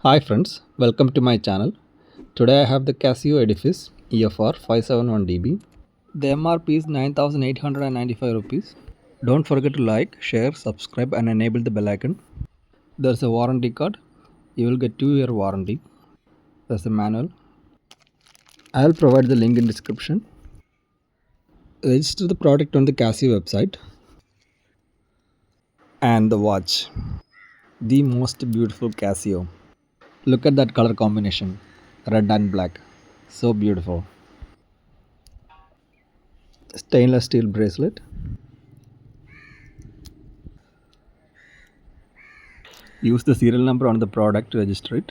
Hi friends, welcome to my channel. Today I have the Casio Edifice EFR-571DB. The MRP is 9,895 rupees. Don't forget to like, share, subscribe and enable the bell icon. There's a warranty card. You will get 2-year warranty. There's a manual. I'll provide the link in description. Register the product on the Casio website. And the watch. The most beautiful Casio. Look at that color combination. Red and black. So beautiful. Stainless steel bracelet. Use the serial number on the product to register it.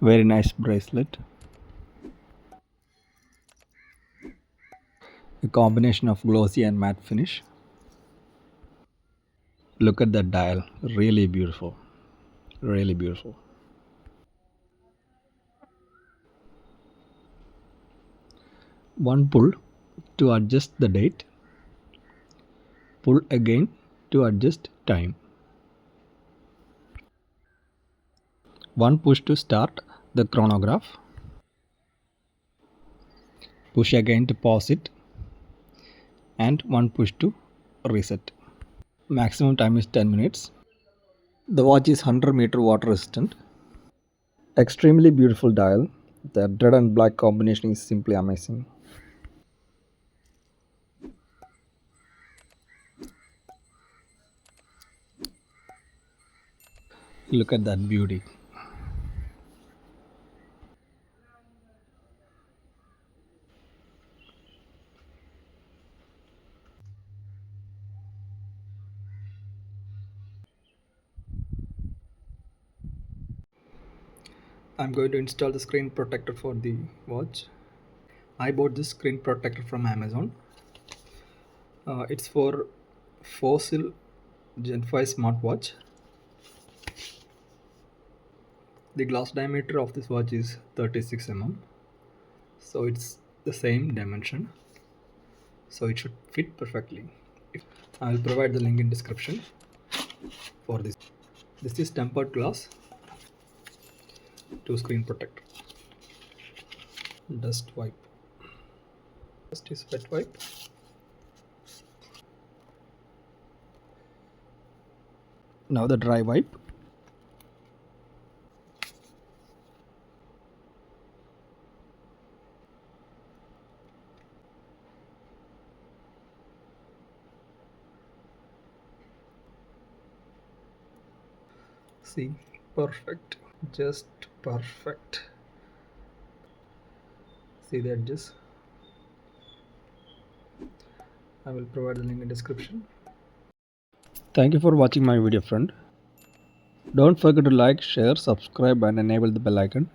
Very nice bracelet. A combination of glossy and matte finish. Look at that dial. Really beautiful. Really beautiful. One pull to adjust the date. Pull again to adjust time. One push to start the chronograph. Push again to pause it. And one push to reset. Maximum time is 10 minutes. The watch is 100-meter water resistant. Extremely beautiful dial. The red and black combination is simply amazing. Look at that beauty. I'm going to install the screen protector for the watch. I bought this screen protector from Amazon. It's for Fossil Gen 5 smartwatch. The glass diameter of this watch is 36 mm. So it's the same dimension. So it should fit perfectly. I will provide the link in description for this. This is tempered glass to screen protector. Dust wipe. First is wet wipe. Now the dry wipe. See, perfect, just perfect. See the edges. I will provide the link in description. Thank you for watching my video, friend. Don't forget to like, share, subscribe and enable the bell icon.